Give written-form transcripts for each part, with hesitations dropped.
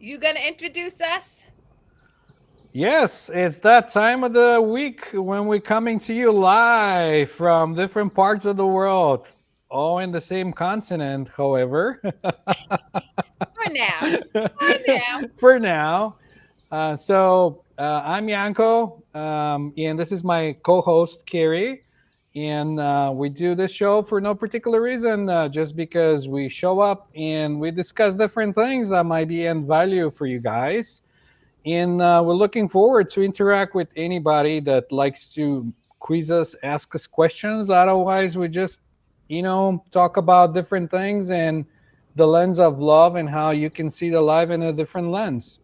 You gonna introduce us? Yes, it's that time of the week when we're coming to you live from different parts of the world, all in the same continent, however, For now. For now. for now. I'm Yanko, and this is my co host, Kerri. And we do this show for no particular reason, just because we show up and we discuss different things that might be end value for you guys. And we're looking forward to interact with anybody that likes to quiz us, ask us questions. Otherwise, we just, talk about different things and the lens of love and how you can see the life in a different lens.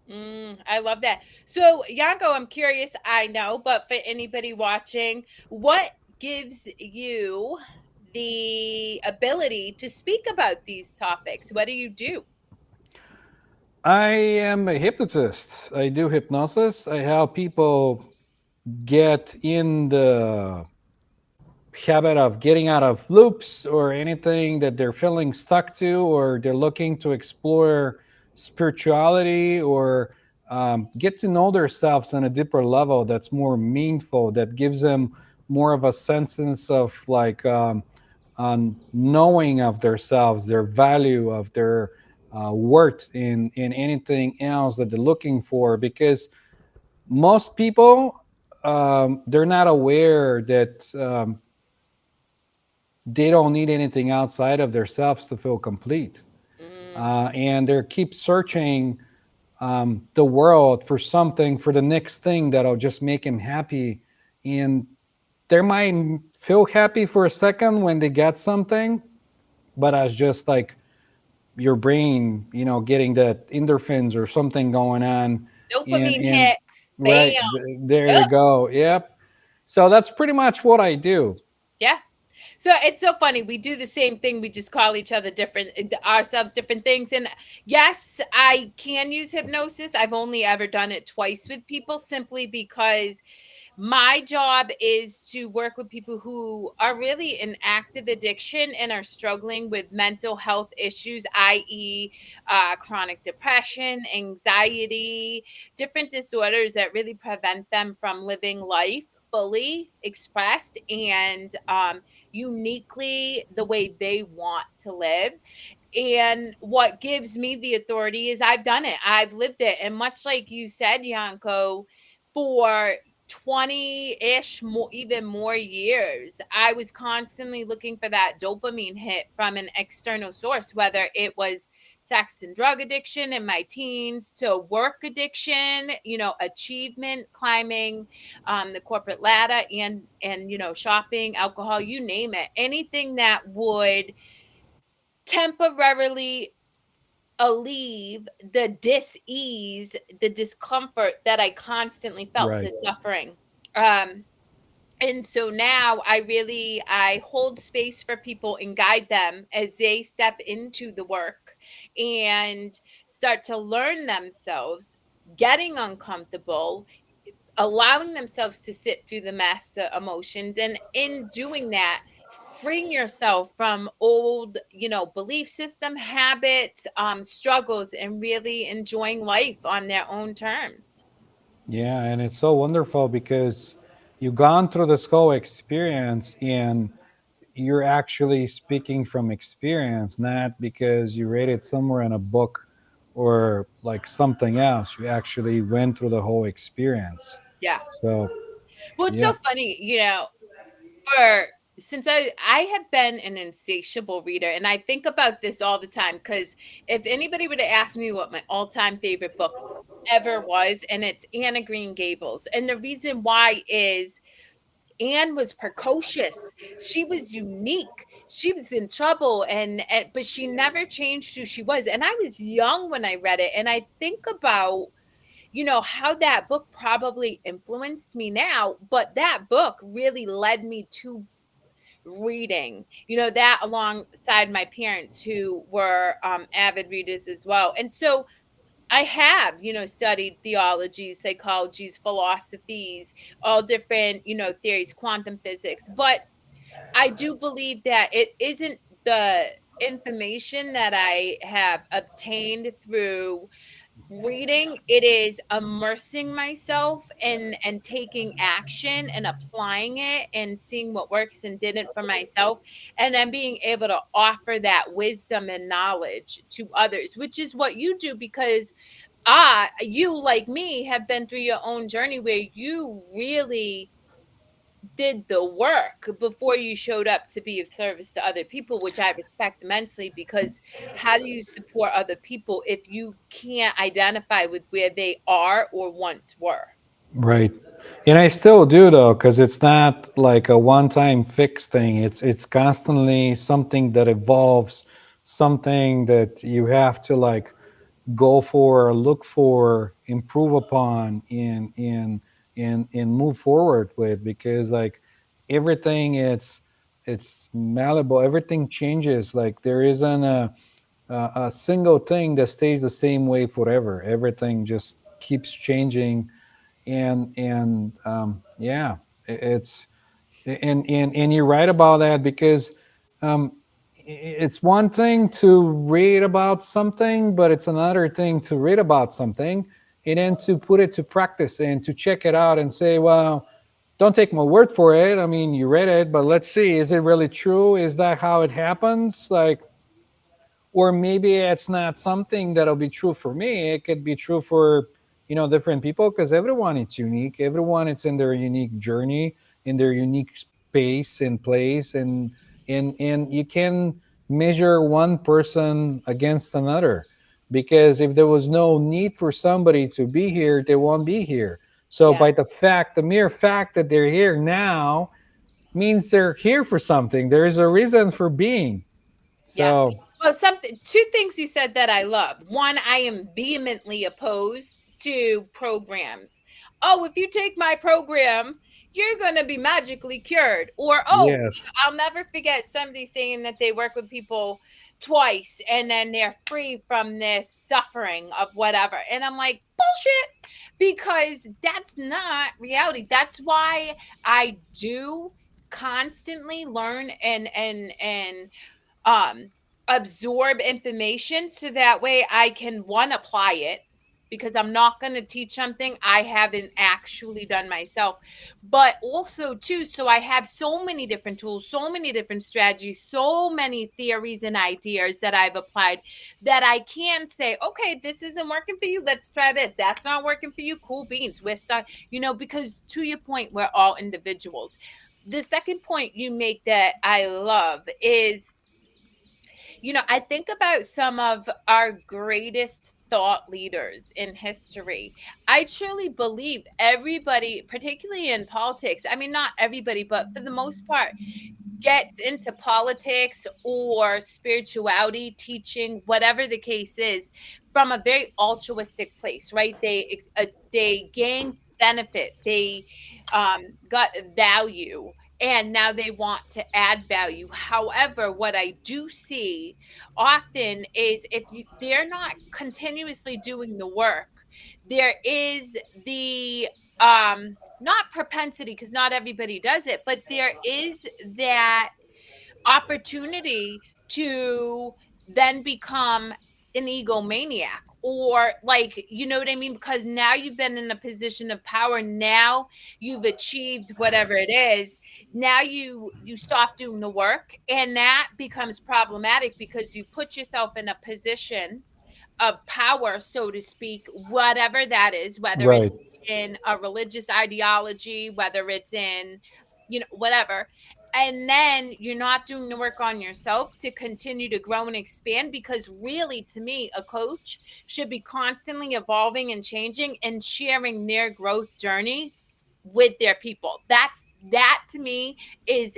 I love that. So, Yanko, I'm curious. I know, but for anybody watching, what gives you the ability to speak about these topics? What do you do? I am a hypnotist. I do hypnosis. I help people get in the habit of getting out of loops or anything that they're feeling stuck to, or they're looking to explore spirituality or get to know themselves on a deeper level that's more meaningful, that gives them more of a sense of like on knowing of themselves, their value of their worth in anything else that they're looking for. Because most people, they're not aware that they don't need anything outside of themselves to feel complete. Mm, And they keep searching the world for something, for the next thing that'll just make them happy. And they might feel happy for a second when they get something, but as just like your brain, getting that endorphins or something going on. dopamine And hit. right, Bam. there you Yep. go. Yep. So that's pretty much what I do. Yeah. So it's so funny. We do the same thing. We just call each other different, ourselves different things. And yes, I can use hypnosis. I've only ever done it twice with people simply because my job is to work with people who are really in active addiction and are struggling with mental health issues, i.e., chronic depression, anxiety, different disorders that really prevent them from living life fully expressed and uniquely the way they want to live. And what gives me the authority is I've done it, I've lived it. And much like you said, Yanko, for 20-ish more, even more years, I was constantly looking for that dopamine hit from an external source, whether it was sex and drug addiction in my teens to work addiction, achievement, climbing the corporate ladder, and shopping, alcohol, you name it, anything that would temporarily alleviate the dis-ease, the discomfort that I constantly felt, Right. the suffering. Um, and so now I hold space for people and guide them as they step into the work and start to learn themselves, getting uncomfortable, allowing themselves to sit through the mess emotions, and in doing that freeing yourself from old belief system, habits, struggles, and really enjoying life on their own terms. Yeah, and it's so wonderful because you've gone through this whole experience and you're actually speaking from experience, not because you read it somewhere in a book or like something else. You actually went through the whole experience. Yeah. So, Well, it's so yeah. funny, for since I have been an insatiable reader, and I think about this all the time, because if anybody would have asked me what my all-time favorite book ever was, and it's Anna Green Gables. And the reason why is Anne was precocious. She was unique. She was in trouble, and but she never changed who she was. And I was young when I read it, and I think about how that book probably influenced me now, but that book really led me to reading, that alongside my parents who were avid readers as well. And so I have, studied theology, psychologies, philosophies, all different, theories, quantum physics. But I do believe that it isn't the information that I have obtained through Reading, it is immersing myself and taking action and applying it and seeing what works and didn't for myself, and then being able to offer that wisdom and knowledge to others, which is what you do, because you, like me, have been through your own journey where you really did the work before you showed up to be of service to other people, which I respect immensely, because how do you support other people if you can't identify with where they are or once were? Right. And I still do though, because it's not like a one-time fix thing. It's constantly something that evolves, something that you have to like go for, look for, improve upon, and move forward with, because like everything it's malleable. Everything changes. Like there isn't a single thing that stays the same way forever. Everything just keeps changing, and yeah, it's and you're right about that, because um, it's one thing to read about something, but it's another thing to read about something and then to put it to practice and to check it out and say, well, don't take my word for it. I mean, you read it, but let's see, is it really true? Is that how it happens? Like, or maybe it's not something that'll be true for me. It could be true for, different people, because everyone is unique. Everyone is in their unique journey, in their unique space and place, and you can measure one person against another, because if there was no need for somebody to be here, they won't be here. So Yeah. by the mere fact that they're here now means they're here for something. There is a reason for being. Yeah. So Well, something two things you said that I love. One, I am vehemently opposed to programs. Oh, if you take my program, you're going to be magically cured. Or, oh, yes. I'll never forget somebody saying that they work with people twice and then they're free from this suffering of whatever. And I'm like, bullshit, because that's not reality. That's why I do constantly learn and um absorb information, so that way I can, one, apply it, because I'm not going to teach something I haven't actually done myself, but also too, so I have so many different tools, so many different strategies, so many theories and ideas that I've applied, that I can say, okay, this isn't working for you, let's try this. That's not working for you, cool beans, we're stuck, because to your point, we're all individuals. The second point you make that I love is, I think about some of our greatest thought leaders in history. I truly believe everybody, particularly in politics, I mean, not everybody, but for the most part, gets into politics or spirituality, teaching, whatever the case is, from a very altruistic place, right? They gain benefit, they got value, and now they want to add value. However, what I do see often is, if they're not continuously doing the work, there is the not propensity, because not everybody does it, but there is that opportunity to then become an egomaniac, or, like, you know what I mean, because now you've been in a position of power, now you've achieved whatever it is, now you stop doing the work, and that becomes problematic, because you put yourself in a position of power, so to speak, whatever that is, whether Right. it's in a religious ideology, whether it's in, whatever. And then you're not doing the work on yourself to continue to grow and expand, because really, to me, a coach should be constantly evolving and changing and sharing their growth journey with their people. That to me is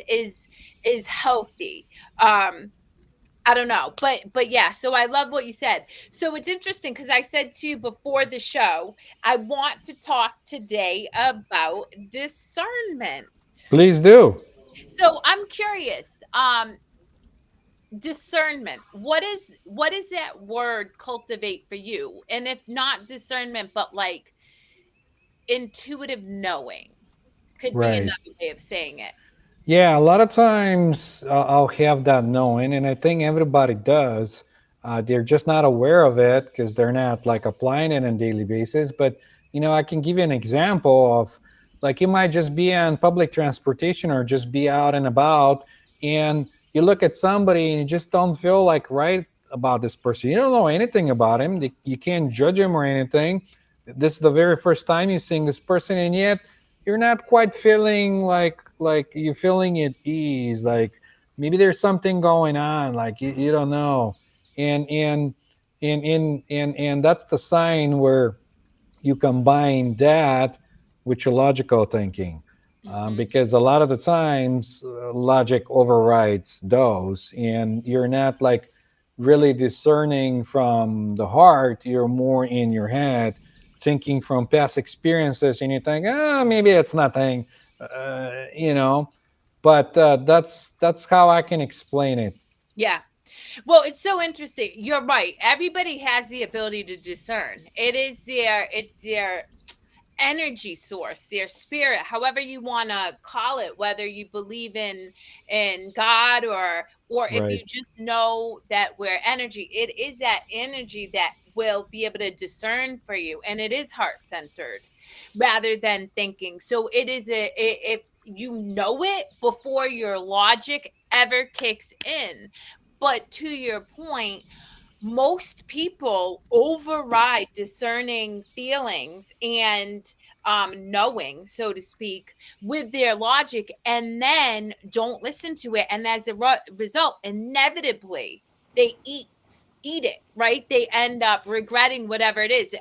healthy. I don't know, but yeah, so I love what you said. So it's interesting, because I said to you before the show, I want to talk today about discernment. Please do. So I'm curious, discernment. What is that word cultivate for you? And if not discernment, but like intuitive knowing could be Right. another way of saying it. Yeah, a lot of times I'll have that knowing, and I think everybody does. They're just not aware of it because they're not like applying it on a daily basis. But I can give you an example of, like, you might just be on public transportation or just be out and about, and you look at somebody and you just don't feel like right about this person. You don't know anything about him. You can't judge him or anything. This is the very first time you're seeing this person, and yet you're not quite feeling like you're feeling at ease. Like maybe there's something going on. Like you don't know, and that's the sign where you combine that with your logical thinking, Hmm. because a lot of the times logic overrides those, and you're not like really discerning from the heart. You're more in your head, thinking from past experiences, and you think, maybe it's nothing, you know. But that's how I can explain it. Yeah. Well, it's so interesting. You're right. Everybody has the ability to discern. It's their energy source, their spirit, however you want to call it, whether you believe in God, or if Right. you just know that we're energy, it is that energy that will be able to discern for you, and it is heart centered rather than thinking. So it is if you know it before your logic ever kicks in. But to your point, most people override discerning feelings and knowing, so to speak, with their logic, and then don't listen to it. And as a result, inevitably, they eat it, right? They end up regretting whatever it is.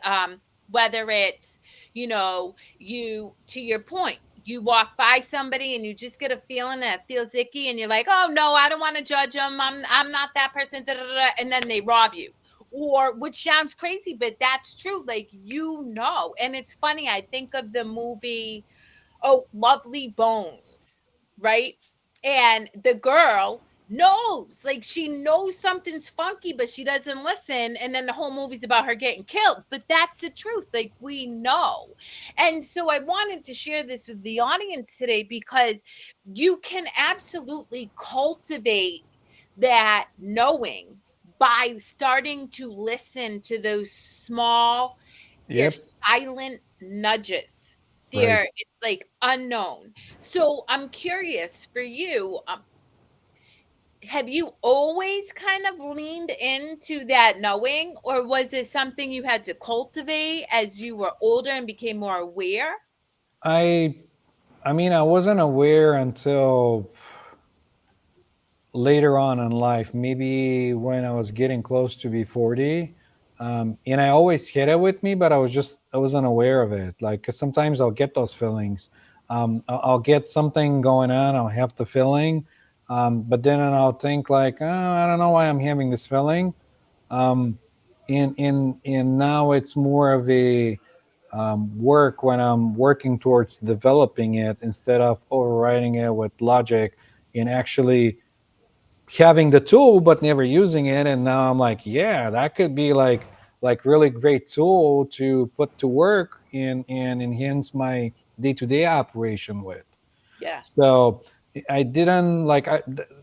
Whether it's, you, to your point, you walk by somebody and you just get a feeling that feels icky, and you're like, oh no, I don't want to judge them, I'm not that person, da, da, da, and then they rob you. Or, which sounds crazy, but that's true, like, and it's funny, I think of the movie, oh, Lovely Bones, right? And the girl knows, like, she knows something's funky, but she doesn't listen. And then the whole movie's about her getting killed. But that's the truth. Like, we know. And so I wanted to share this with the audience today because you can absolutely cultivate that knowing by starting to listen to those small, they're Yep. silent nudges. Right. It's like unknown. So I'm curious for you, have you always kind of leaned into that knowing, or was it something you had to cultivate as you were older and became more aware? I I mean, I wasn't aware until later on in life, maybe when I was getting close to be 40. And I always had it with me, but I was unaware of it. Like, 'cause sometimes I'll get those feelings. I'll get something going on, I'll have the feeling, but then I'll think like, oh, I don't know why I'm having this feeling. Um, and now it's more of a work when I'm working towards developing it instead of overriding it with logic and actually having the tool but never using it. And now I'm like, yeah, that could be like really great tool to put to work and enhance my day-to-day operation with. Yeah. So I didn't like.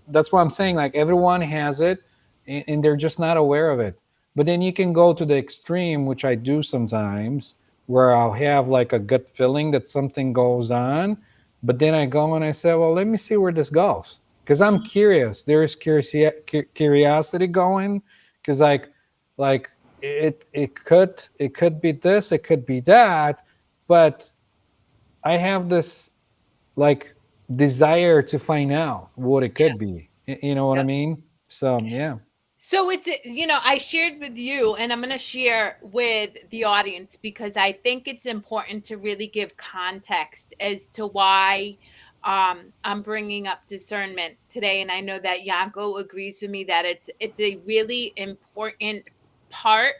That's what I'm saying. Like everyone has it, and they're just not aware of it. But then you can go to the extreme, which I do sometimes, where I'll have like a gut feeling that something goes on, but then I go and I say, well, let me see where this goes, because I'm Mhm. curious. There is curiosity going, because like it could be this, it could be that, but I have this like desire to find out what it Yeah. could be. You know what I mean? So yeah. So I shared with you, and I'm going to share with the audience because I think it's important to really give context as to why I'm bringing up discernment today. And I know that Yanko agrees with me that it's a really important part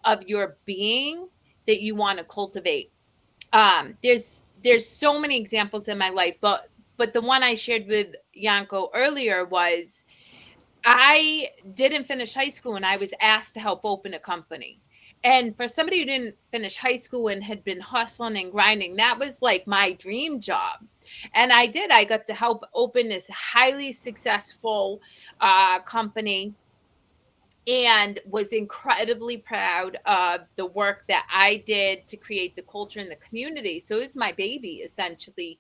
of your being that you want to cultivate. There's so many examples in my life, but the one I shared with Yanko earlier was, I didn't finish high school and I was asked to help open a company. And for somebody who didn't finish high school and had been hustling and grinding, that was like my dream job. And I did. I got to help open this highly successful company. and was incredibly proud of the work that I did to create the culture in the community. So it was my baby essentially.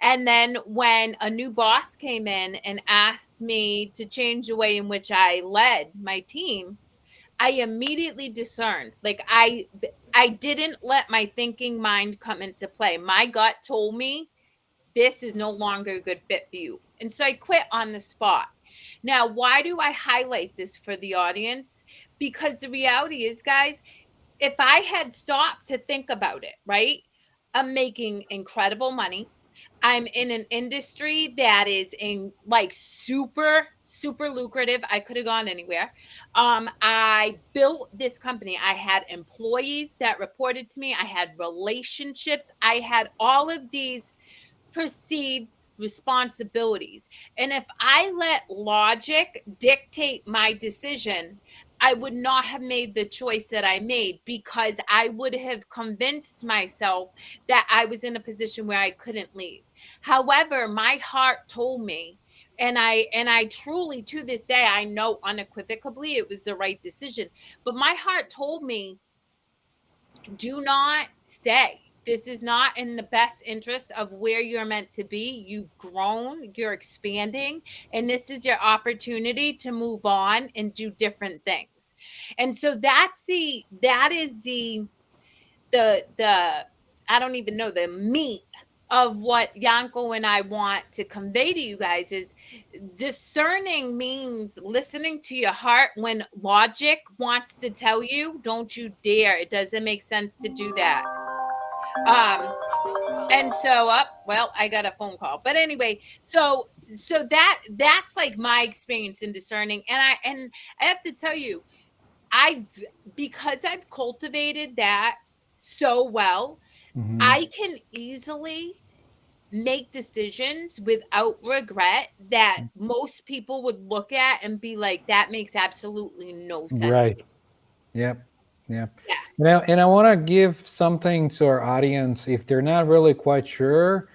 And then when a new boss came in and asked me to change the way in which I led my team, I immediately discerned. I didn't let my thinking mind come into play. My gut told me this is no longer a good fit for you. And so I quit on the spot. Now, why do I highlight this for the audience? Because the reality is, guys, if I had stopped to think about it, right? I'm making incredible money. I'm in an industry that is in like super lucrative. I could have gone anywhere. I built this company. I had employees that reported to me. I had relationships. I had all of these perceived responsibilities. And if I let logic dictate my decision, I would not have made the choice that I made because I would have convinced myself that I was in a position where I couldn't leave. However, my heart told me, and I truly to this day I know unequivocally it was the right decision. But my heart told me, do not stay. This is not in the best interest of where you're meant to be. You've grown, you're expanding, and this is your opportunity to move on and do different things. And so that is the I don't even know the meat of what Yanko and I want to convey to you guys is discerning means listening to your heart when logic wants to tell you, don't you dare. It doesn't make sense to do that. Um, and so up, well, I got a phone call. But anyway, so that's like my experience in discerning. And I have to tell you, I because I've cultivated that so well, Hmm. I can easily make decisions without regret that most people would look at and be like, that makes absolutely no sense Right. to me. Yep. Yep. Yeah. And I want to give something to our audience if they're not really quite sure.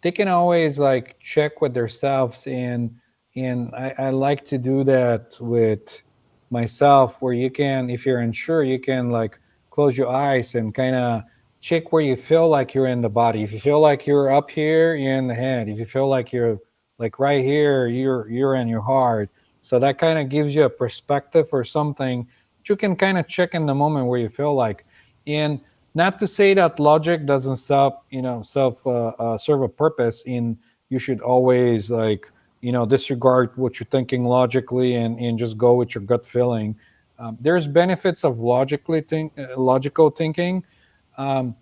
They can always like check with themselves, and I like to do that with myself, where you can, if you're unsure, you can like close your eyes and kind of check where you feel like you're in the body. If you feel like you're up here, you're in the head. If you feel like you're like right here, you're in your heart. So that kind of gives you a perspective or something that you can kind of check in the moment where you feel like. And not to say that logic doesn't self serve a purpose in you should always like disregard what you're thinking logically and just go with your gut feeling. There's benefits of logical thinking, um,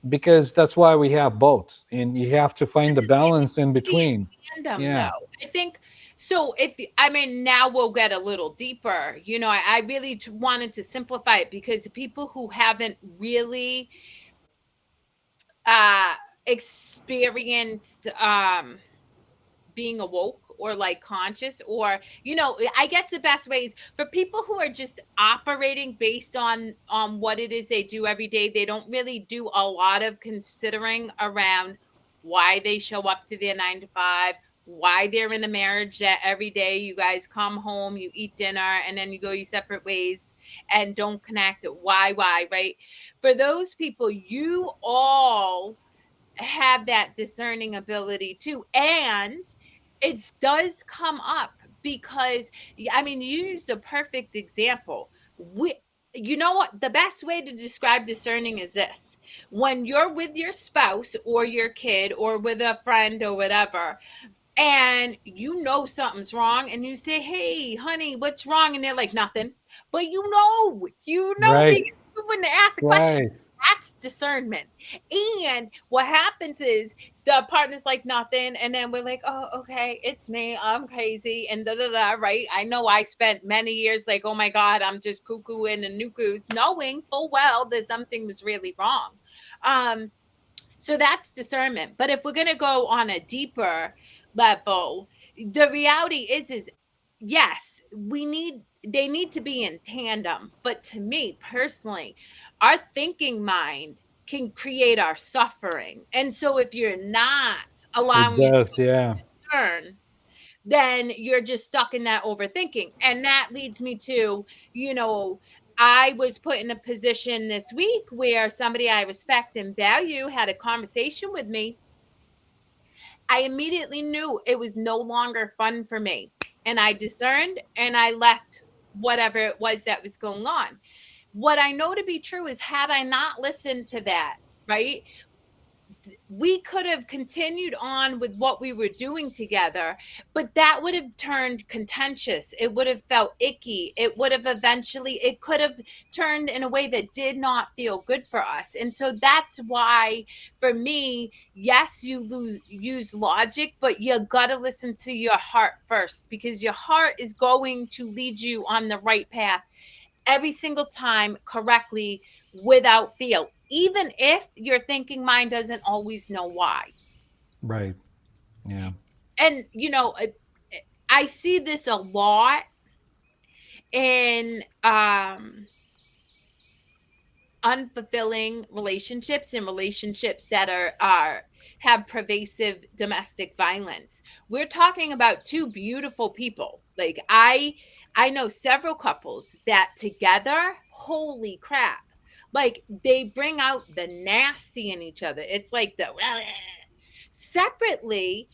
because that's why we have both, and you have to find the It balance in needs to be between. in tandem, Yeah. though. I think so. If I mean, now we'll get a little deeper. I really wanted to simplify it because people who haven't really uh experienced being awoke or like conscious, or I guess the best way is for people who are just operating based on what it is they do every day. They don't really do a lot of considering around why they show up to their 9 to 5, why they're in a marriage that every day you guys come home, you eat dinner, and then you go your separate ways and don't connect. Why, right? For those people, you all have that discerning ability too. And it does come up because, I mean, you used a perfect example. You know what? The best way to describe discerning is this: when you're with your spouse or your kid or with a friend or whatever, and something's wrong, and you say, hey honey, what's wrong? And they're like, nothing. But Right. because you wouldn't ask the question. Right. That's discernment. And what happens is the partner's like, nothing, and then we're like, oh, okay, it's me, I'm crazy, and da da da, right? I know I spent many years like, oh my god, I'm just cuckoo and nukus, knowing full well that something was really wrong. So that's discernment. But if we're going to go on a deeper level, the reality is yes, they need to be in tandem. But to me personally, our thinking mind can create our suffering. And so if you're not It allowing it does. Yeah. to turn, then you're just stuck in that overthinking. And that leads me to, you know, I was put in a position this week where somebody I respect and value had a conversation with me. I immediately knew it was no longer fun for me. And I discerned and I left whatever it was that was going on. What I know to be true is, had I not listened to that, right, we could have continued on with what we were doing together, but that would have turned contentious. It would have felt icky. It would have eventually, it could have turned in a way that did not feel good for us. And so that's why, for me, yes, use logic, but you got to listen to your heart first, because your heart is going to lead you on the right path every single time correctly without fail, even if your thinking mind doesn't always know why. Right. Yeah. And, I see this a lot in unfulfilling relationships and relationships that are have pervasive domestic violence. We're talking about two beautiful people. Like, I know several couples that together, holy crap, like they bring out the nasty in each other. It's like the separately,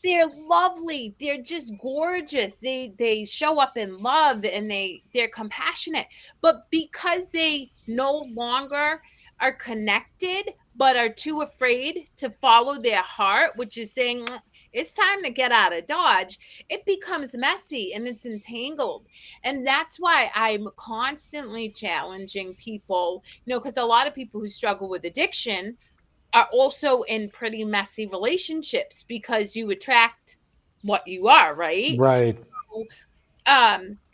they're lovely, they're just gorgeous, they show up in love, and they're compassionate, but because they no longer are connected but are too afraid to follow their heart, which is saying, it's time to get out of dodge, it becomes messy and it's entangled. And that's why I'm constantly challenging people, because a lot of people who struggle with addiction are also in pretty messy relationships, because you attract what you are, right? Right. So,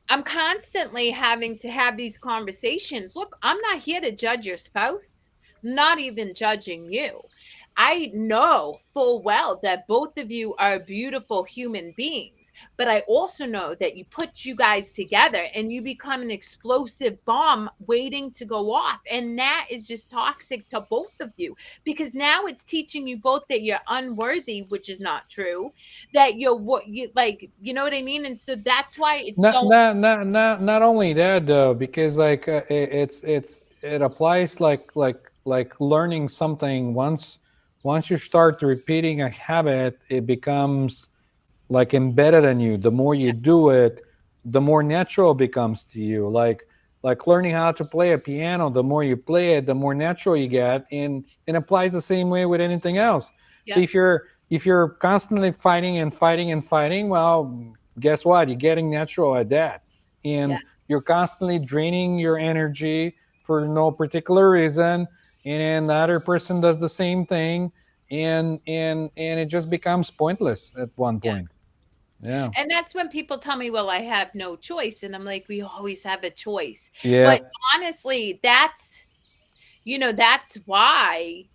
I'm constantly having to have these conversations. Look, I'm not here to judge your spouse, not even judging you. I know full well that both of you are beautiful human beings, but I also know that you put you guys together and you become an explosive bomb waiting to go off. And that is just toxic to both of you, because now it's teaching you both that you're unworthy, which is not true, that you're what you like, you know what I mean? And so that's why it's so Not only that though, because like it applies like learning something once you start repeating a habit, it becomes like embedded in you. The more you do it, the more natural it becomes to you. Like learning how to play a piano, the more you play it, the more natural you get, and it applies the same way with anything else. So yep, if you're constantly fighting and fighting and fighting, well, guess what? You're getting natural at that, yeah. and you're constantly draining your energy for no particular reason, and the other person does the same thing, and it just becomes pointless at one Yeah. point. Yeah. And that's when people tell me, "Well, I have no choice." And I'm like, "We always have a choice." Yeah. But honestly, that's why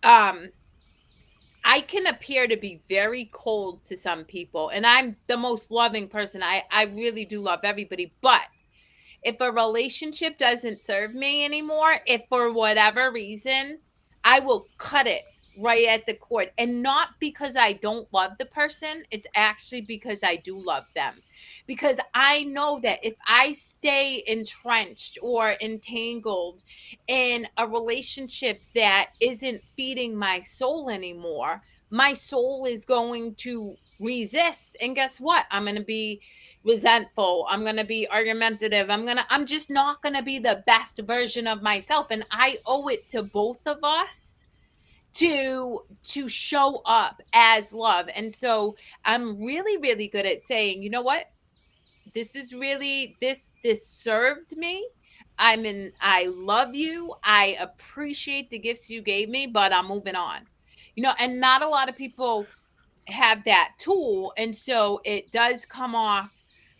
um I can appear to be very cold to some people, and I'm the most loving person. I really do love everybody, but if a relationship doesn't serve me anymore, if for whatever reason, I will cut it right at the cord. And not because I don't love the person, it's actually because I do love them. Because I know that if I stay entrenched or entangled in a relationship that isn't feeding my soul anymore, my soul is going to resist. And guess what? I'm going to be resentful, I'm going to be argumentative, I'm just not going to be the best version of myself. And I owe it to both of us to show up as love. And so I'm really really good at saying, you know what, this is really, this served me. I love you, I appreciate the gifts you gave me, but I'm moving on. And not a lot of people have that tool, and so it does come off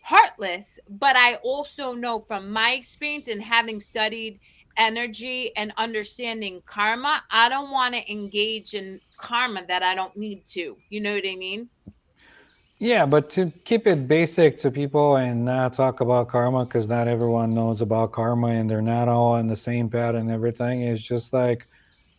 heartless. But I also know from my experience and having studied energy and understanding karma, I don't want to engage in karma that I don't need to. You know what I mean? Yeah, but to keep it basic to people and not talk about karma, because not everyone knows about karma and they're not all on the same path and everything, is just like,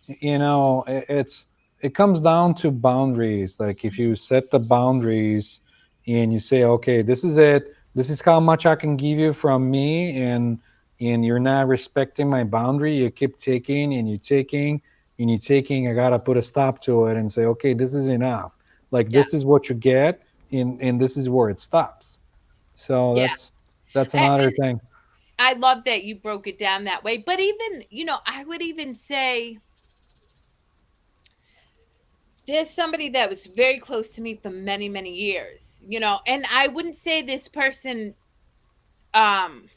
it comes down to boundaries. Like if you set the boundaries, and you say, okay, this is it. This is how much I can give you from me, and you're not respecting my boundary. You keep taking and you're taking and you're taking. I gotta put a stop to it and say, okay, this is enough. Like Yeah. this is what you get, and this is where it stops. So Yeah. that's And another thing. I love that you broke it down that way. But even, I would even say there's somebody that was very close to me for many, many years, and I wouldn't say this person um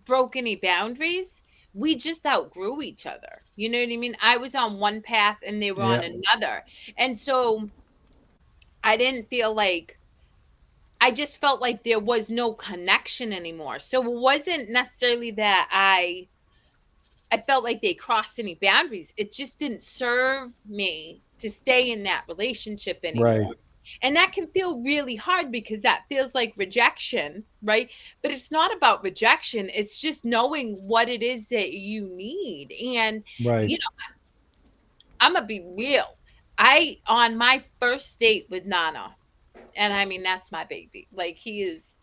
broke any boundaries. We just outgrew each other. You know what I mean? I was on one path and they were on Yeah, another. And so I didn't feel like I just felt like there was no connection anymore. So it wasn't necessarily that I felt like they crossed any boundaries. It just didn't serve me to stay in that relationship right, anymore. And that can feel really hard because that feels like rejection, right? But it's not about rejection. It's just knowing what it is that you need. And, right. you know, I'm going to be real. On my first date with Nana, and I mean, that's my baby. Like, he's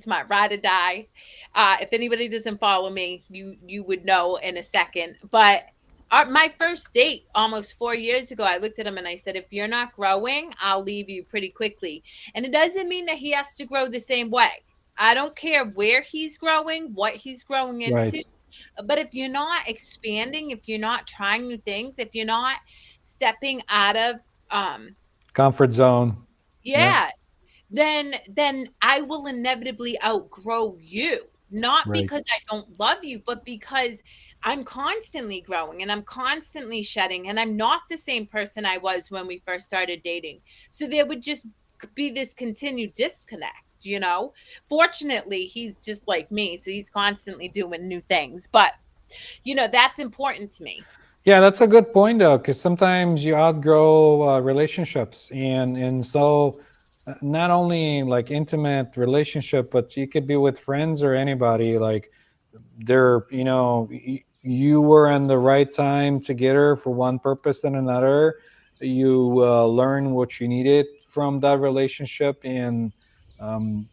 my ride or die. If anybody doesn't follow me, you would know in a second. But my first date almost 4 years ago, I looked at him and I said, "If you're not growing, I'll leave you pretty quickly." And it doesn't mean that he has to grow the same way. I don't care where he's growing, what he's growing Right. into. But if you're not expanding, if you're not trying new things, if you're not stepping out of, um, Comfort zone. Yep. yeah, then I will inevitably outgrow you. Not Right. because I don't love you, but because I'm constantly growing and I'm constantly shedding, and I'm not the same person I was when we first started dating. So there would just be this continued disconnect. Fortunately, he's just like me, so he's constantly doing new things. But that's important to me. Yeah, that's a good point though, because sometimes you outgrow relationships, and so not only like intimate relationship, but you could be with friends or anybody. Like you were in the right time together for one purpose and another. You learn what you needed from that relationship, and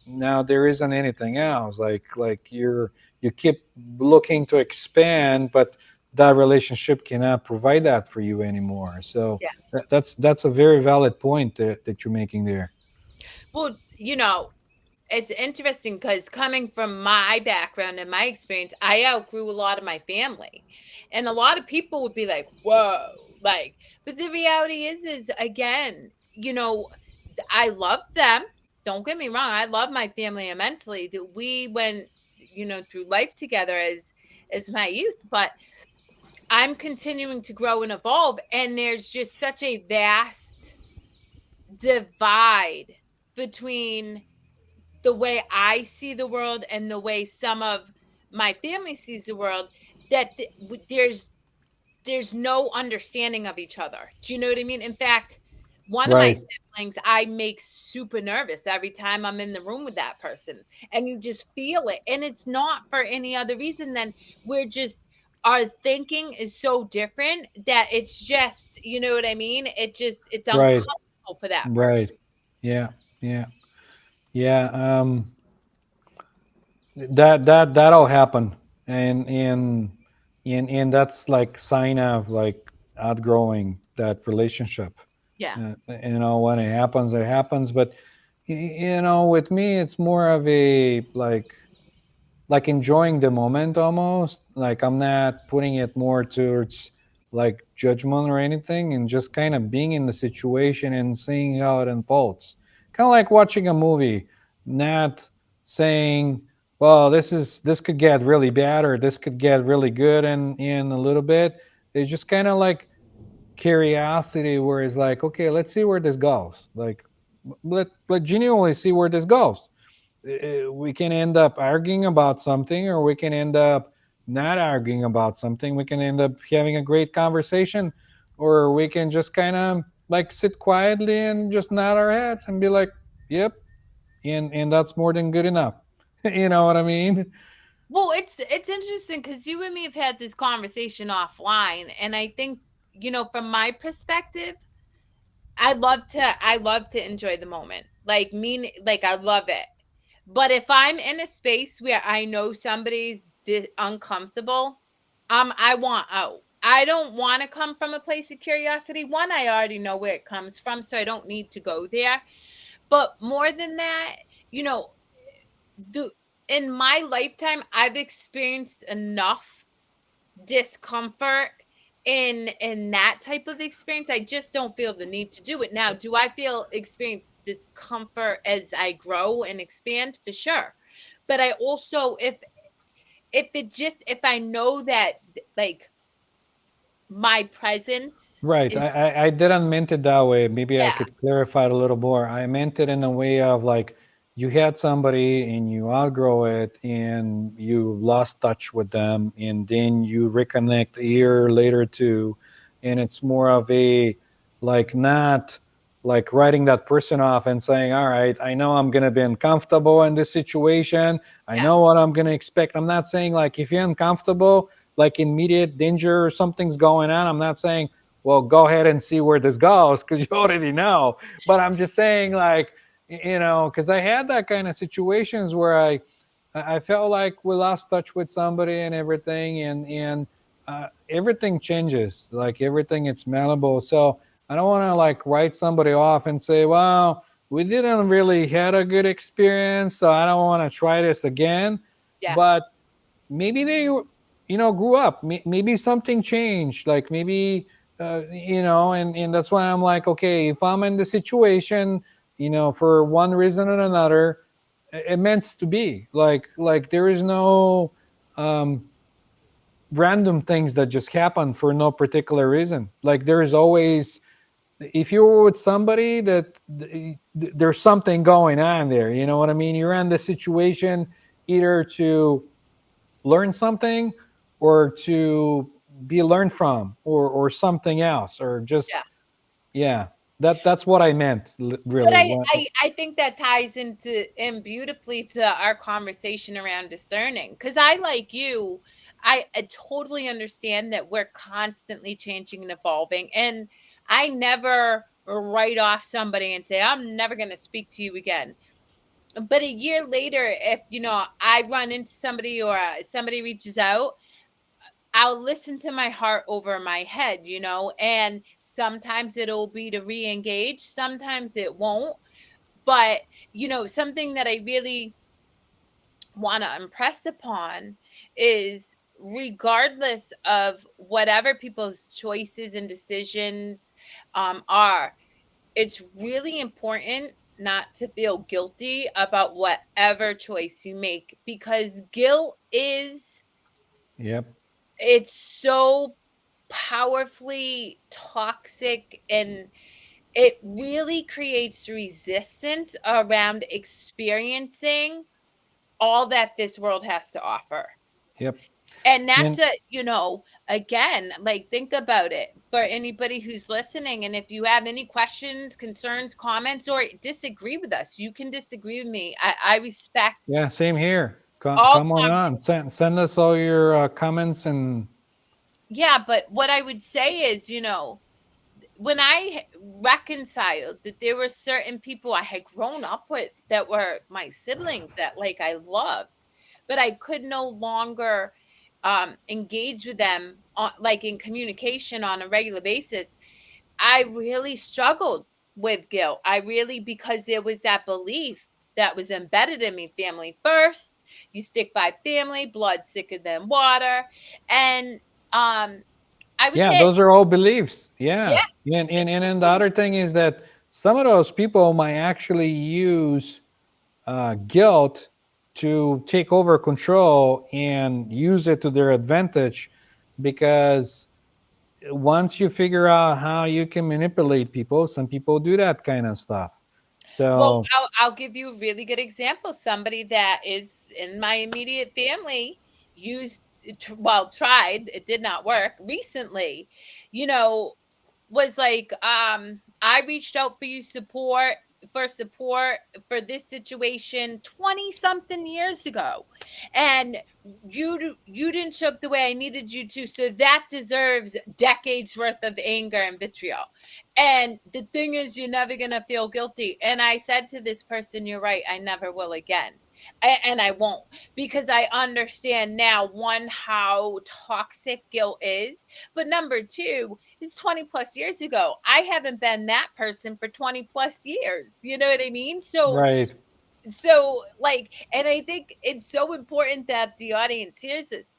now there isn't anything else. Like you keep looking to expand, but that relationship cannot provide that for you anymore. So Yeah. that's a very valid point that you're making there. Well, it's interesting because coming from my background and my experience, I outgrew a lot of my family. And a lot of people would be like, whoa, like, but the reality is again, I love them. Don't get me wrong. I love my family immensely. That we went, through life together as my youth, but I'm continuing to grow and evolve. And there's just such a vast divide between the way I see the world and the way some of my family sees the world, that there's no understanding of each other. Do you know what I mean? In fact, one of my Right, siblings I make super nervous every time I'm in the room with that person, and you just feel it, and it's not for any other reason than we're just our thinking is so different that it's just, you know what I mean? It's right, uncomfortable for that person. right. Yeah, yeah, yeah. That'll happen, and that's like sign of like outgrowing that relationship. Yeah. When it happens, it happens. But with me, it's more of a like enjoying the moment almost. Like I'm not putting it more towards like judgment or anything, and just kind of being in the situation and seeing how it unfolds. Kind of like watching a movie, not saying, well, this could get really bad or this could get really good in a little bit. It's just kind of like curiosity where it's like, okay, let's see where this goes. Like let genuinely see where this goes. We can end up arguing about something, or we can end up not arguing about something. We can end up having a great conversation, or we can just kind of like sit quietly and just nod our heads and be like, yep, and that's more than good enough. You know what I mean? Well, it's interesting because you and me have had this conversation offline, and I think, from my perspective, I love to enjoy the moment. Like mean like I love it. But if I'm in a space where I know somebody's uncomfortable, I want out. I don't want to come from a place of curiosity. One, I already know where it comes from, so I don't need to go there. But more than that, you know, the in my lifetime, I've experienced enough discomfort in that type of experience. I just don't feel the need to do it now. Do I feel experience discomfort as I grow and expand? For sure. But I also, if I know that, like, my presence Right. is, I didn't meant it that way. Maybe I yeah, could clarify it a little more. I meant it in a way of like you had somebody and you outgrow it and you lost touch with them and then you reconnect a year later too. And it's more of a like not like writing that person off and saying, all right, I know I'm going to be uncomfortable in this situation. I yeah, know what I'm going to expect. I'm not saying like if you're uncomfortable, like immediate danger or something's going on, I'm not saying well, go ahead and see where this goes because you already know. But I'm just saying, like, because I had that kind of situations where I felt like we lost touch with somebody and everything, and everything changes. Like everything, it's malleable. So I don't want to like write somebody off and say, well, we didn't really had a good experience, so I don't want to try this again. yeah, But maybe they grew up. Maybe something changed, like maybe and that's why I'm like, okay, if I'm in the situation, for one reason or another, it meant to be like there is no um random things that just happen for no particular reason. Like there is always, if you're with somebody that there's something going on there, you know what I mean, you're in the situation either to learn something or to be learned from or something else or just yeah. yeah, that's what I meant But really I, what. I I think that ties in beautifully to our conversation around discerning. Because I, like you, I totally understand that we're constantly changing and evolving, and I never write off somebody and say I'm never going to speak to you again. But a year later, if I run into somebody or somebody reaches out, I'll listen to my heart over my head, and sometimes it'll be to re-engage, sometimes it won't. But, something that I really want to impress upon is, regardless of whatever people's choices and decisions are, it's really important not to feel guilty about whatever choice you make, because guilt Yep. it's so powerfully toxic, and it really creates resistance around experiencing all that this world has to offer. Yep. And that's And again, like, think about it for anybody who's listening. And if you have any questions, concerns, comments, or disagree with us, you can disagree with me. I respect yeah, same here. all Come on, conversations. send us all your comments and Yeah, but what I would say is, when I reconciled that there were certain people I had grown up with that were my siblings that, like, I loved, but I could no longer engage with them like in communication on a regular basis, I really struggled with guilt. I really, because there was that belief that was embedded in me: family first, you stick by family, blood thicker than water. And I would yeah, say, those are all beliefs. yeah, Yeah. And then the other thing is that some of those people might actually use guilt to take over control and use it to their advantage because once you figure out how you can manipulate people, some people do that kind of stuff. well, So I'll give you a really good example. Somebody that is in my immediate family used, well, tried, it did not work recently, you know, was like, I reached out for you support. for support for this situation 20 something years ago, and you didn't show up the way I needed you to, so that deserves decades worth of anger and vitriol. And the thing is, you're never going to feel guilty. And I said to this person, you're right, I never will again. And I won't, because I understand now, one, how toxic guilt is, but number two, it's 20 plus years ago. I haven't been that person for 20 plus years. You know what I mean? Right. Like, and I think it's so important that the audience hears this.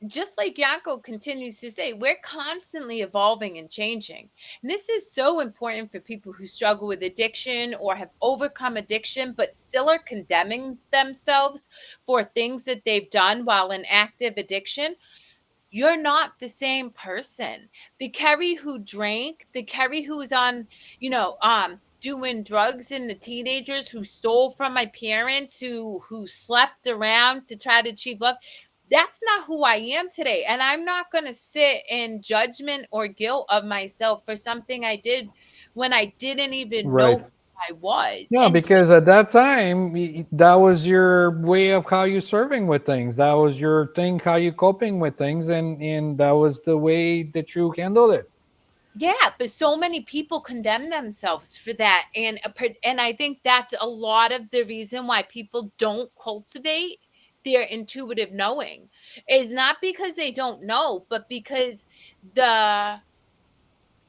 Just like Yanko continues to say, we're constantly evolving and changing. And this is so important for people who struggle with addiction or have overcome addiction, but still are condemning themselves for things that they've done while in active addiction. You're not the same person. The Kerri who drank, the Kerri who was on, doing drugs, and the teenagers who stole from my parents, who slept around to try to achieve love. That's not who I am today. And I'm not going to sit in judgment or guilt of myself for something I did when I didn't even know Right. who I was. No, And so, because at that time, that was your way of how you serving with things. That was your thing, how you coping with things, and that was the way that you handled it. yeah, but so many people condemn themselves for that, and I think that's a lot of the reason why people don't cultivate their intuitive knowing, is not because they don't know, but because the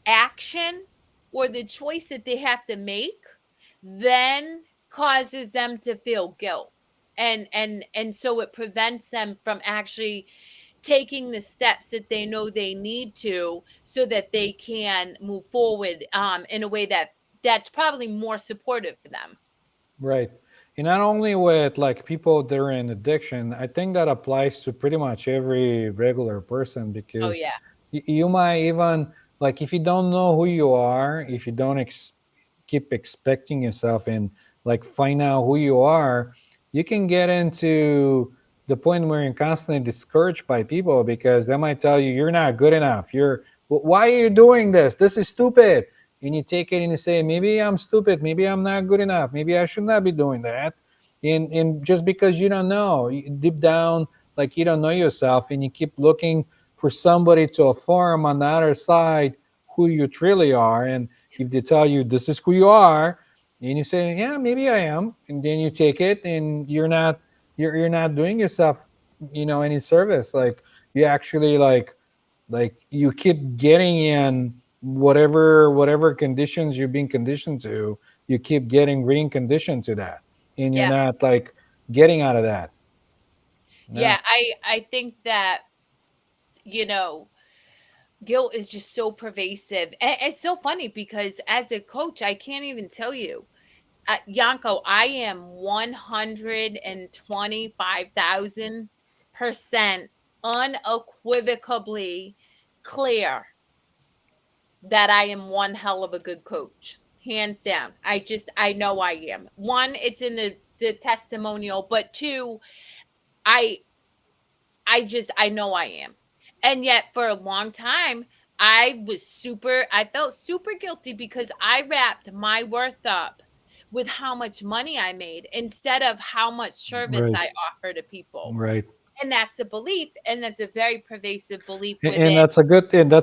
action or the choice that they have to make then causes them to feel guilt, and so it prevents them from actually taking the steps that they know they need to, so that they can move forward in a way that's probably more supportive for them. Right. And not only with like people that are in addiction, I think that applies to pretty much every regular person Oh because yeah. you might even, like, if you don't know who you are, if you don't keep expecting yourself and like find out who you are, you can get into the point where you're constantly discouraged by people because they might tell you you're not good enough. Why are you doing this? This is stupid. And you take it and you say, maybe I'm stupid, maybe I'm not good enough, maybe I should not be doing that. And just because you don't know, deep down, like you don't know yourself, and you keep looking for somebody to affirm on the other side who you truly are. And if they tell you this is who you are, and you say, yeah, maybe I am, and then you take it, and you're not doing yourself, any service. Like you actually like you keep getting in whatever conditions you're being conditioned to, you keep getting conditioned to that, and you're Yeah. not like getting out of that. Yeah. Yeah, I think that, you know guilt is just so pervasive, and it's so funny because as a coach, I can't even tell you, Yanko, I am 125,000% unequivocally clear that I am one hell of a good coach. Hands down. I know I am. One, it's in the testimonial, but two, I I know I am. And yet for a long time, I felt super guilty because I wrapped my worth up with how much money I made instead of how much service Right. I offer to people. Right. And that's a belief, and that's a very pervasive belief And within. that's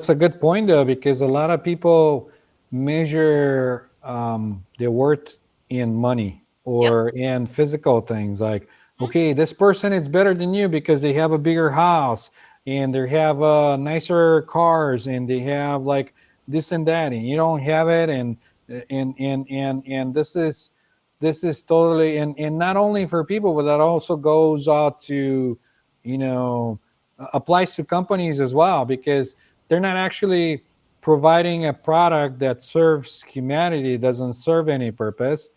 a good point though, because a lot of people measure their worth in money Yep. or in physical things. Like, okay, this person is better than you because they have a bigger house and they have nicer cars and they have like this and that, and you don't have it, and this is totally, and not only for people, but that also goes out to, you know applies to companies as well, because they're not actually providing a product that serves humanity, doesn't serve any purpose.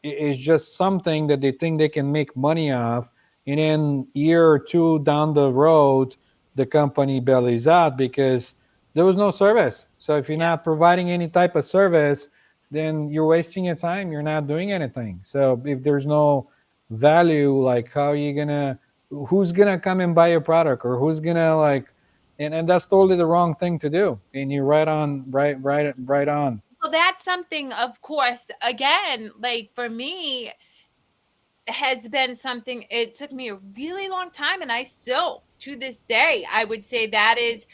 It's just something that they think they can make money off, and then year or two down the road the company bellies out because there was no service. So if you're Yeah. not providing any type of service, then you're wasting your time, you're not doing anything. So if there's no value, like how are you gonna who's gonna come and buy your product, or who's gonna like, and that's totally the wrong thing to do. And you're right on. that's something, of course, again, like for me, has been something, it took me a really long time, and I still to this day, I would say that is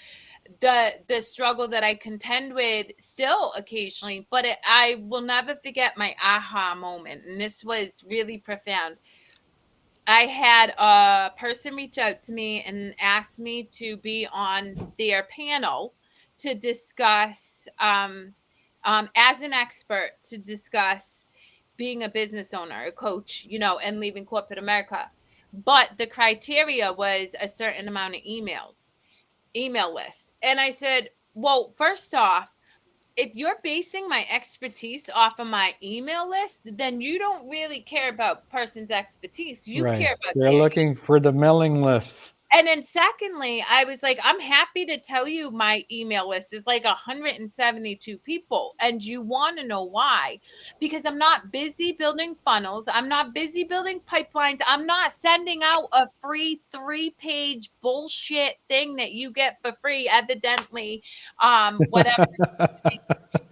the struggle that I contend with still occasionally. But I will never forget my aha moment, and this was really profound. I had a person reach out to me and ask me to be on their panel to discuss, as an expert, to discuss being a business owner, a coach, and leaving corporate America. But the criteria was a certain amount of email list. And I said, well, first off, if you're basing my expertise off of my email list, then you don't really care about person's expertise. You Right. care about They're their. looking for the mailing list. And then secondly, I was like, I'm happy to tell you my email list is like 172 people. And you want to know why? Because I'm not busy building funnels. I'm not busy building pipelines. I'm not sending out a free 3-page bullshit thing that you get for free, evidently, whatever,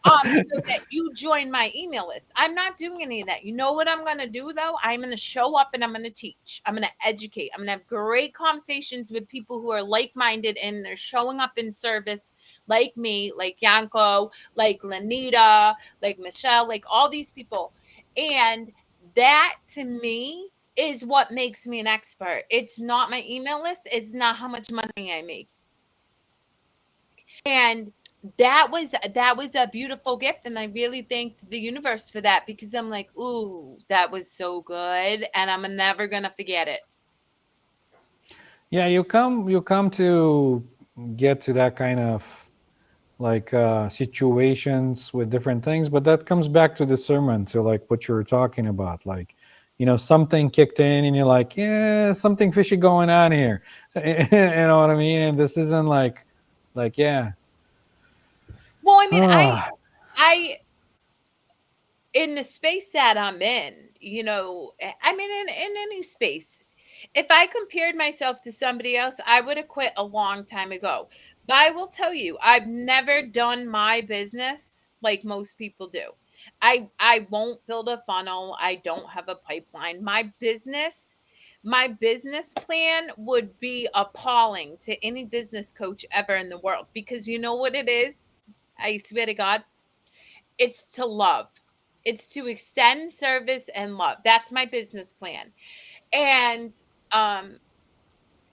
so that you join my email list. I'm not doing any of that. You know what I'm going to do though? I'm going to show up and I'm going to teach. I'm going to educate. I'm going to have great conversations with people who are like-minded and they're showing up in service, like me, like Yanko, like Lanita, like Michelle, like all these people. And that to me is what makes me an expert. It's not my email list. It's not how much money I make. And that was a beautiful gift, and I really thanked the universe for that, because I'm like, ooh, that was so good, and I'm never gonna forget it. Yeah, you come to get to that kind of like situations with different things, but that comes back to discernment, to like what you were talking about, like something kicked in and you're like, yeah, something fishy going on here. You know what I mean? And this isn't like yeah. Well, I mean, I Ah, I in the space that I'm in, I mean, in any space, if I compared myself to somebody else, I would have quit a long time ago. But I will tell you, I've never done my business like most people do. I won't build a funnel. I don't have a pipeline. My business plan would be appalling to any business coach ever in the world, because you know what it is? I swear to God, it's to love. It's to extend service and love. That's my business plan. And um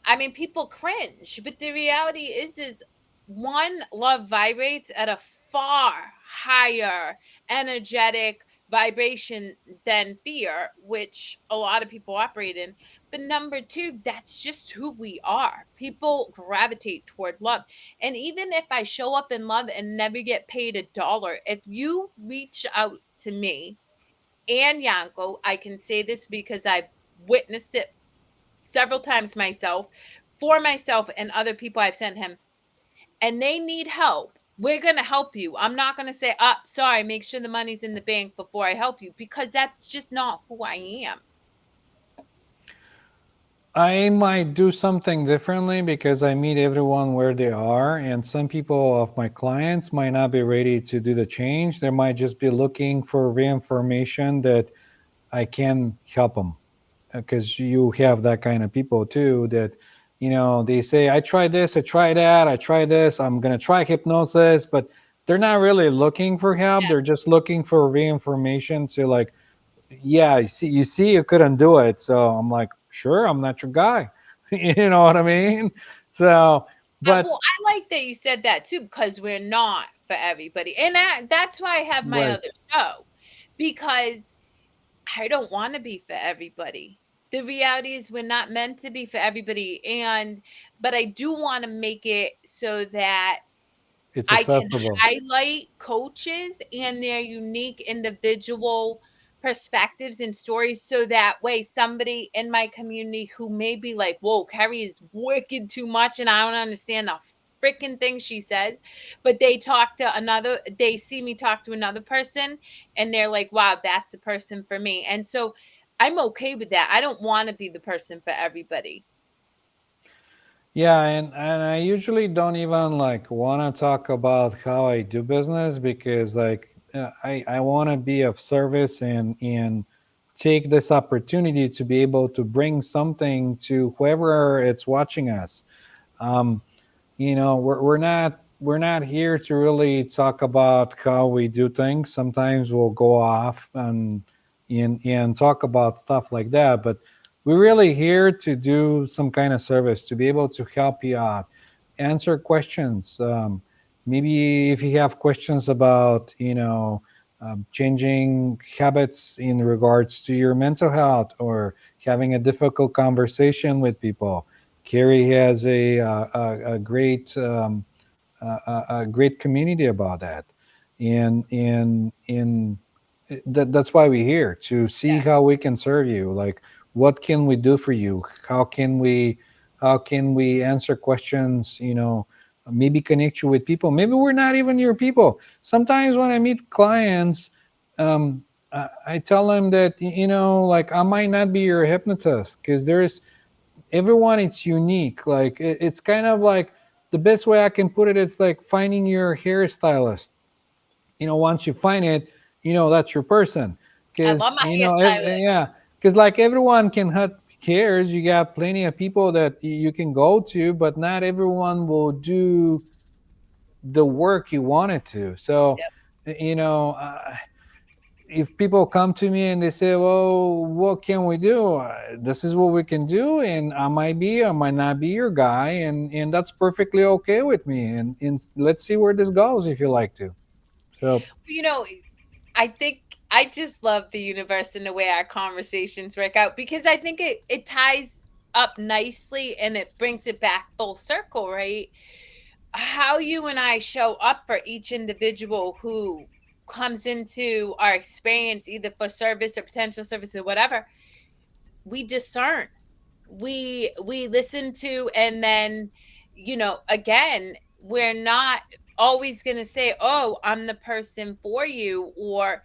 I mean, people cringe, but the reality is one, love vibrates at a far higher energetic vibration than fear, which a lot of people operate in. But number two, that's just who we are. People gravitate toward love. And even if I show up in love and never get paid $1, if you reach out to me and Yanko, I can say this because I've witnessed it several times myself, for myself and other people I've sent him, and they need help. We're going to help you. I'm not going to say, sorry, make sure the money's in the bank before I help you, because that's just not who I am. I might do something differently because I meet everyone where they are, and some people of my clients might not be ready to do the change. They might just be looking for reinformation that I can help them, because you have that kind of people too that they say, I tried this, I tried that, I tried this, I'm going to try hypnosis, but they're not really looking for help. They're just looking for reinformation to like, yeah, you see you couldn't do it, so I'm like, sure, I'm not your guy. You know what I mean? So Well, but I like that you said that too, because we're not for everybody. And that's why I have my right. other show, because I don't want to be for everybody. The reality is we're not meant to be for everybody. But I do want to make it so that It's I can accessible. highlight coaches and their unique individual perspectives and stories, so that way somebody in my community who may be like, whoa, Kerri is wicked too much and I don't understand the freaking thing she says, but they see me talk to another person and they're like, wow, that's a person for me. And so I'm okay with that. I don't want to be the person for everybody. Yeah, and I usually don't even like want to talk about how I do business, because like I want to be of service and take this opportunity to be able to bring something to whoever it's watching us. Um, we're not here to really talk about how we do things. Sometimes we'll go off and talk about stuff like that, but we're really here to do some kind of service, to be able to help you out, answer questions. Maybe if you have questions about changing habits in regards to your mental health, or having a difficult conversation with people, Kerri has a great a great community about that, and that's why we're here, to see Yeah. how we can serve you. Like, what can we do for you? How can we answer questions? Maybe connect you with people. Maybe we're not even your people. Sometimes when I meet clients, I tell them that like, I might not be your hypnotist, because there's everyone, it's unique. Like, it's kind of like, the best way I can put it, it's like finding your hairstylist. Once you find it, that's your person. I love Because my hairstylist. yeah, because like, everyone can cut hairs. You got plenty of people that you can go to, but not everyone will do the work you wanted to. So, Yep. you know uh, if people come to me and they say, "Well, what can we do?" This is what we can do, and I might not be your guy, and that's perfectly okay with me. And let's see where this goes, if you like to. So, You know, I think I just love the universe and the way our conversations work out, because I think it ties up nicely and it brings it back full circle, right? How you and I show up for each individual who comes into our experience, either for service or potential service or whatever, we discern. We listen to, and then, again, we're not always going to say, "Oh, I'm the person for you," or,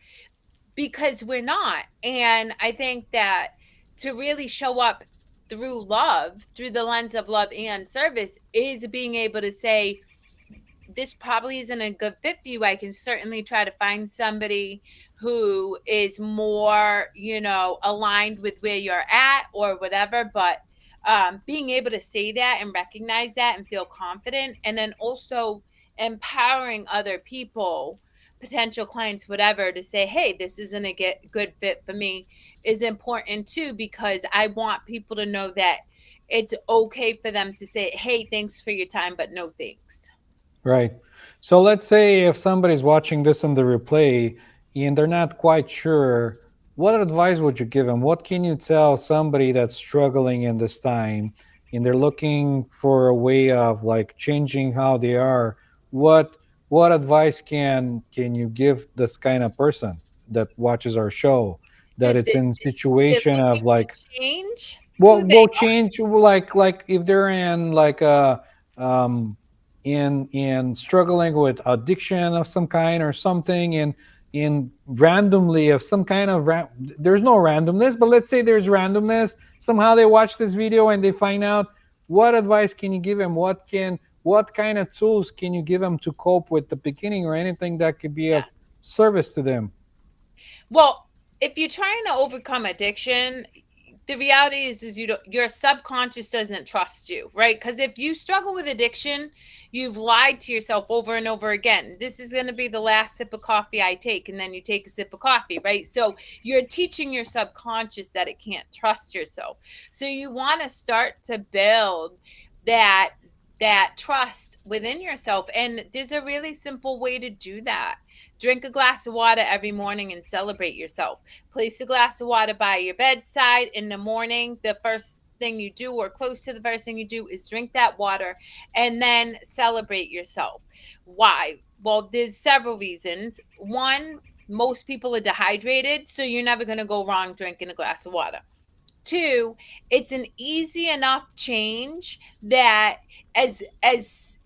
because we're not. And I think that to really show up through love, through the lens of love and service, is being able to say, this probably isn't a good fit for you. I can certainly try to find somebody who is more, aligned with where you're at or whatever. But being able to say that and recognize that and feel confident, and then also empowering other people, potential clients, whatever, to say, hey, this isn't a good fit for me, is important too, because I want people to know that it's okay for them to say, hey, thanks for your time, but no thanks. right. So let's say if somebody's watching this on the replay and they're not quite sure, what advice would you give them? What can you tell somebody that's struggling in this time and they're looking for a way of like changing how they are? What what advice can you give this kind of person that watches our show, that Did, it's did, in they're situation of looking like, to change well, who they we'll change, like if they're in like a in struggling with addiction of some kind or something, in randomly of some kind of there's no randomness, but let's say there's randomness. Somehow they watch this video and they find out, what advice can you give them? What kind of tools can you give them to cope with the beginning, or anything that could be yeah. of service to them? Well, if you're trying to overcome addiction, the reality is you don't, your subconscious doesn't trust you, right? Because if you struggle with addiction, you've lied to yourself over and over again. This is going to be the last sip of coffee I take, and then you take a sip of coffee, right? So you're teaching your subconscious that it can't trust yourself. So you want to start to build that trust within yourself, and there's a really simple way to do that. Drink a glass of water every morning and celebrate yourself. Place a glass of water by your bedside in the morning. The first thing you do, or close to the first thing you do, is drink that water and then celebrate yourself. Why? Well, there's several reasons. One, most people are dehydrated, so you're never going to go wrong drinking a glass of water. Two, it's an easy enough change that as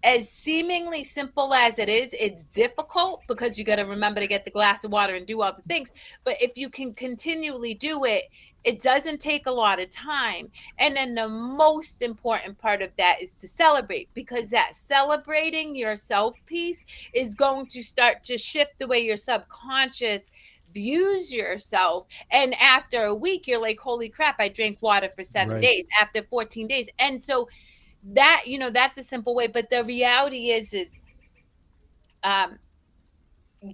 as seemingly simple as it is, it's difficult because you got to remember to get the glass of water and do all the things. But if you can continually do it, it doesn't take a lot of time. And then the most important part of that is to celebrate, because that celebrating yourself piece is going to start to shift the way your subconscious views yourself. And after a week, you're like, holy crap, I drank water for seven Right. days after 14 days. And so that, that's a simple way. But the reality is um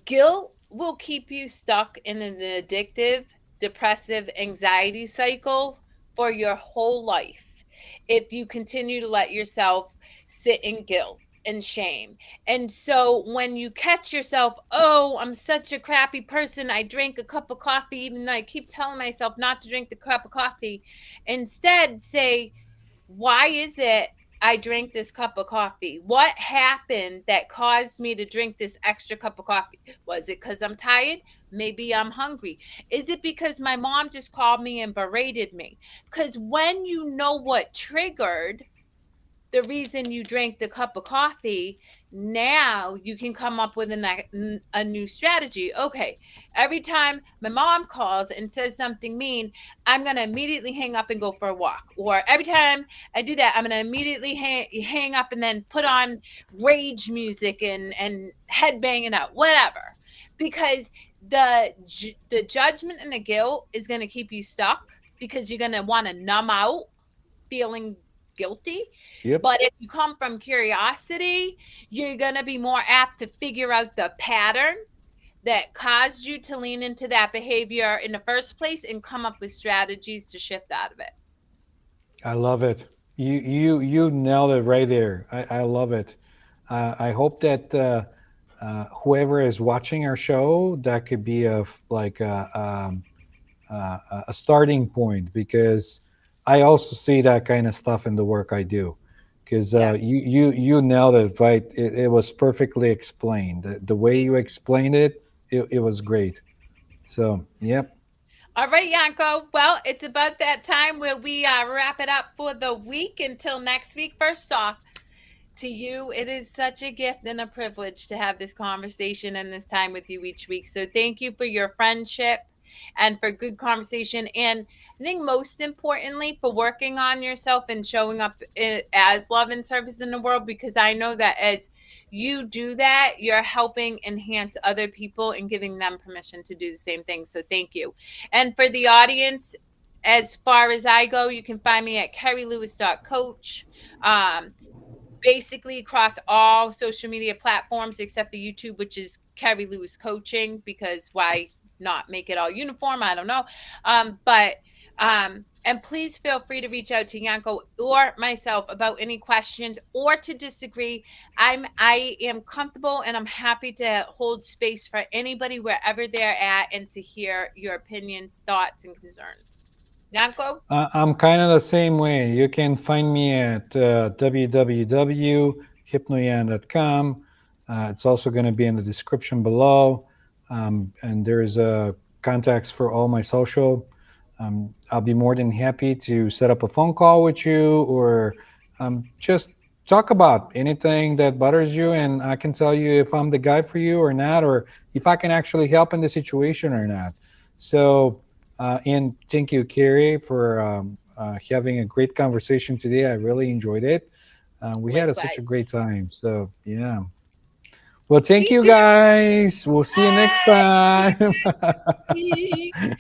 guilt will keep you stuck in an addictive, depressive anxiety cycle for your whole life if you continue to let yourself sit in guilt and shame. And so when you catch yourself, oh, I'm such a crappy person, I drank a cup of coffee, even though I keep telling myself not to drink the cup of coffee, instead say, why is it I drank this cup of coffee? What happened that caused me to drink this extra cup of coffee? Was it because I'm tired? Maybe I'm hungry. Is it because my mom just called me and berated me? Because when you know what triggered the reason you drank the cup of coffee, now you can come up with a new strategy. Okay, every time my mom calls and says something mean, I'm going to immediately hang up and go for a walk. Or every time I do that, I'm going to immediately hang up and then put on rage music and head banging out, whatever. Because the judgment and the guilt is going to keep you stuck, because you're going to want to numb out feeling guilty. Yep. But if you come from curiosity, you're going to be more apt to figure out the pattern that caused you to lean into that behavior in the first place and come up with strategies to shift out of it. I love it. You nailed it right there. I love it. I hope that whoever is watching our show, that could be like a starting point, because I also see that kind of stuff in the work I do. Because Yeah. you nailed it right. It was perfectly explained. The way you explained it, it was great. So yep. All right, Yanko. Well, it's about that time where we wrap it up for the week. Until next week, first off, to you, it is such a gift and a privilege to have this conversation and this time with you each week. So thank you for your friendship and for good conversation. And I think most importantly, for working on yourself and showing up as love and service in the world, because I know that as you do that, you're helping enhance other people and giving them permission to do the same thing. So thank you. And for the audience, as far as I go, you can find me at kerrylewis.coach. Basically across all social media platforms except for YouTube, which is Kerri Lewis Coaching, because why not make it all uniform? I don't know. But and please feel free to reach out to Yanko or myself about any questions or to disagree. I am comfortable and I'm happy to hold space for anybody wherever they're at and to hear your opinions, thoughts, and concerns. Yanko? I'm kind of the same way. You can find me at www.hypnoyan.com. It's also going to be in the description below. And there's contacts for all my social. I'll be more than happy to set up a phone call with you, or just talk about anything that bothers you. And I can tell you if I'm the guy for you or not, or if I can actually help in the situation or not. So, and thank you, Kerri, for having a great conversation today. I really enjoyed it. We had such a Likewise. great time. So, yeah. Well, thank We you did guys. We'll see you next time. it.